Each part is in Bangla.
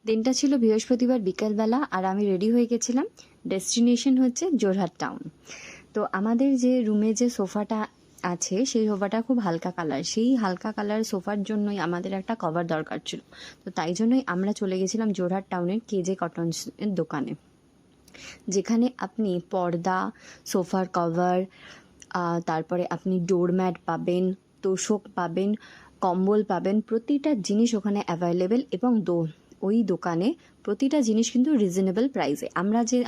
দিনটা ছিল বৃহস্পতিবার বিকেলবেলা, আর আমি রেডি হয়ে গেছিলাম। ডেস্টিনেশন হচ্ছে যোরহাট টাউন। তো আমাদের যে রুমে যে সোফাটা আছে সেই সোফাটা খুব হালকা কালার, সেই হালকা কালার সোফার জন্যই আমাদের একটা কভার দরকার ছিল। তো তাই জন্যই আমরা চলে গেছিলাম যোরহাট টাউনের কেজে কটন্সের দোকানে, যেখানে আপনি পর্দা, সোফার কভার, তারপরে আপনি ডোরম্যাট পাবেন, তোশক পাবেন, কম্বল পাবেন, প্রতিটা জিনিস ওখানে অ্যাভেলেবেল। এবং ওই দোকানে প্রতিটা জিনিস কিন্তু রিজনেবল প্রাইসে।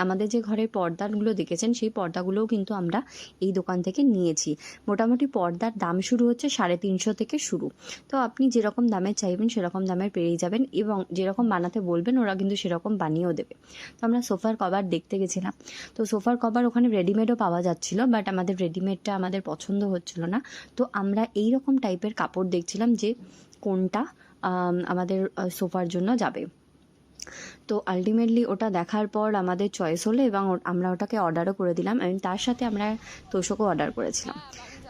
আমাদের যে ঘরের পর্দাগুলো দেখেছেন সেই পর্দাগুলোও কিন্তু আমরা এই দোকান থেকে নিয়েছি। মোটামুটি পর্দার দাম শুরু হচ্ছে 350 থেকে শুরু। তো আপনি যেরকম দামের চাইবেন সেরকম দামের পেয়ে যাবেন, এবং যেরকম বানাতে বলবেন ওরা কিন্তু সেরকম বানিয়েও দেবে। তো আমরা সোফার কভার দেখতে গেছিলাম। তো সোফার কভার ওখানে রেডিমেডও পাওয়া যাচ্ছিল, বাট আমাদের রেডিমেডটা আমাদের পছন্দ হচ্ছিল না। তো আমরা এই রকম টাইপের কাপড় দেখছিলাম যে কোনটা আমাদের সোফার জন্য যাবে। তো আলটিমেটলি ওটা দেখার পর আমাদের চয়েস হলো, এবং আমরা ওটাকে অর্ডারও করে দিলাম। এবং তার সাথে আমরা তোশকও অর্ডার করেছিলাম।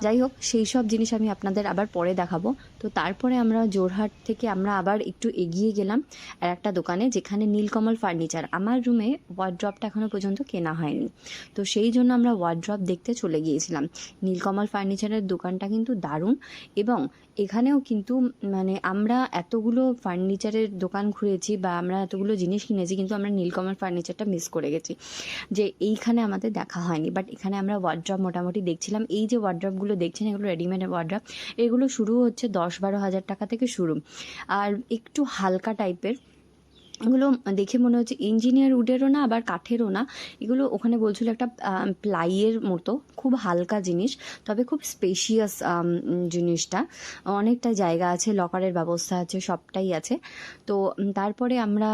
যাই হোক, সেই সব জিনিস আমি আপনাদের আবার পরে দেখাবো। তো তারপরে আমরা যোরহাট থেকে আমরা আবার একটু এগিয়ে গেলাম আর একটা দোকানে, যেখানে নীলকমল ফার্নিচার। আমার রুমে ওয়ার্ড্রপটা এখনও পর্যন্ত কেনা হয়নি, তো সেই জন্য আমরা ওয়ার্ড্রপ দেখতে চলে গিয়েছিলাম। নীলকমল ফার্নিচারের দোকানটা কিন্তু দারুণ, এবং এখানেও কিন্তু মানে আমরা এতগুলো ফার্নিচারের দোকান ঘুরেছি বা আমরা এতগুলো জিনিস কিনেছি, কিন্তু আমরা নীলকমল ফার্নিচারটা মিস করে গেছি, যে এইখানে আমাদের দেখা হয়নি। বাট এখানে আমরা ওয়ার্ড্রপ মোটামুটি দেখছিলাম। এই যে ওয়ার্ড্রপগুলো দেখছেন এগুলো রেডিমেড ওয়ার্ড্রপ। এগুলো শুরু হচ্ছে 10-12 হাজার টাকা থেকে শুরু, আর একটু হালকা টাইপের। এগুলো দেখে মনে হচ্ছে ইঞ্জিনিয়ার উডেরও না, আবার কাঠেরও না। এগুলো ওখানে বলছিল একটা প্লাইয়ের মতো, খুব হালকা জিনিস, তবে খুব স্পেশিয়াস জিনিসটা। অনেকটা জায়গা আছে, লকারের ব্যবস্থা আছে, সবটাই আছে। তো তারপরে আমরা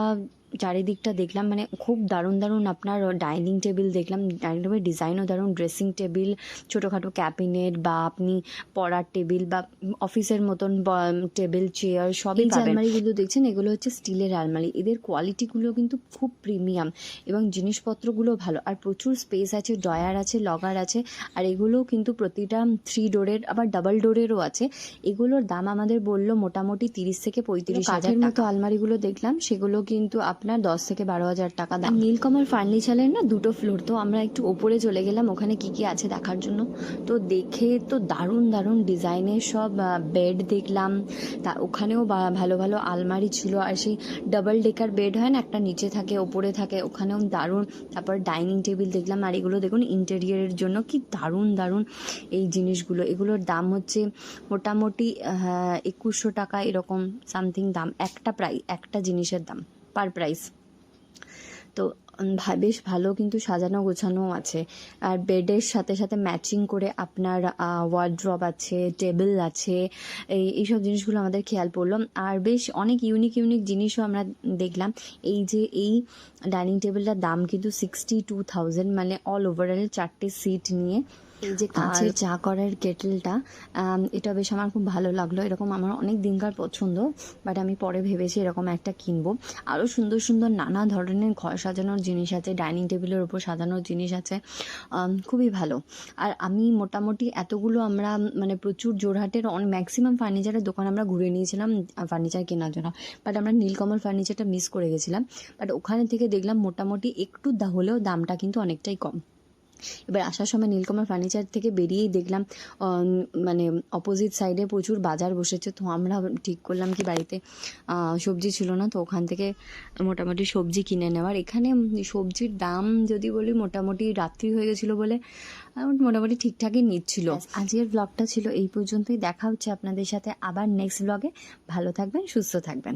চারিদিকটা দেখলাম, মানে খুব দারুণ দারুণ আপনার ডাইনিং টেবিল দেখলাম। ডাইনিং টেবিল ডিজাইনও দারুণ, ড্রেসিং টেবিল, ছোটোখাটো ক্যাবিনেট, বা আপনি পড়ার টেবিল, বা অফিসের মতন টেবিল, চেয়ার সবই পাবেন। আলমারিগুলো দেখছেন এগুলো হচ্ছে স্টিলের আলমারি। এদের কোয়ালিটিগুলো কিন্তু খুব প্রিমিয়াম, এবং জিনিসপত্রগুলো ভালো, আর প্রচুর স্পেস আছে, ড্রয়ার আছে, লগার আছে। আর এগুলোও কিন্তু প্রতিটা 3 ডোরের, আবার ডাবল ডোরেরও আছে। এগুলোর দাম আমাদের বললো মোটামুটি 30 থেকে 35 হাজার মতো। আলমারিগুলো দেখলাম সেগুলো কিন্তু আপনার 10 থেকে 12 হাজার টাকা দাম। নীলকমল ফার্নিচারের না 2টো ফ্লোর, তো আমরা একটু ওপরে চলে গেলাম ওখানে কি কি আছে দেখার জন্য। তো দেখে তো দারুণ দারুণ ডিজাইনের সব বেড দেখলাম, তা ওখানেও ভালো ভালো আলমারি ছিল। আর সেই ডাবল ডেকার বেড হয় না, একটা নিচে থাকে ওপরে থাকে, ওখানেও দারুণ। তারপর ডাইনিং টেবিল দেখলাম, আর এগুলো দেখুন ইন্টেরিয়ারের জন্য কি দারুণ দারুণ এই জিনিসগুলো। এগুলোর দাম হচ্ছে মোটামুটি 2100 টাকা এরকম সামথিং দাম, একটা জিনিসের দাম পার প্রাইস। তো বেশ ভালো, কিন্তু সাজানো গোছানো আছে। আর বেডের সাথে সাথে ম্যাচিং করে আপনার ওয়ার্ড্রপ আছে, টেবিল আছে, এইসব জিনিসগুলো আমাদের খেয়াল পড়লো। আর বেশ অনেক ইউনিক ইউনিক জিনিসও আমরা দেখলাম। এই ডাইনিং টেবিলটার দাম কিন্তু 62,000, মানে অল ওভারঅল 4টে সিট নিয়ে। এই যে কাঁচের চা করার কেটেলটা, এটা বেশ আমার খুব ভালো লাগলো। এরকম আমার অনেক দিনকার পছন্দ, বাট আমি পরে ভেবেছি এরকম একটা কিনবো। আরও সুন্দর সুন্দর নানা ধরনের ঘর সাজানোর জিনিস আছে, ডাইনিং টেবিলের উপর সাজানোর জিনিস আছে, খুবই ভালো। আর আমি মোটামুটি এতগুলো আমরা মানে প্রচুর যোরহাটের ম্যাক্সিমাম ফার্নিচারের দোকান আমরা ঘুরে নিয়েছিলাম ফার্নিচার কেনার জন্য, বাট আমরা নীলকমল ফার্নিচারটা মিস করে গেছিলাম। বাট ওখানে থেকে দেখলাম মোটামুটি একটু হলেও দামটা কিন্তু অনেকটাই কম। এবার আসার সময় নীলকমল ফার্নিচার থেকে বেরিয়েই দেখলাম মানে অপোজিট সাইডে প্রচুর বাজার বসেছে। তো আমরা ঠিক করলাম কি বাড়িতে সবজি ছিল না, তো ওখান থেকে মোটামুটি সবজি কিনে নেওয়ার। এখানে সবজির দাম যদি বলি, মোটামুটি রাত্রি হয়ে গেছিলো বলে মোটামুটি ঠিকঠাকই নিচ্ছিল। আজকের ব্লগটা ছিল এই পর্যন্তই। দেখা হচ্ছে আপনাদের সাথে আবার নেক্সট ব্লগে। ভালো থাকবেন, সুস্থ থাকবেন।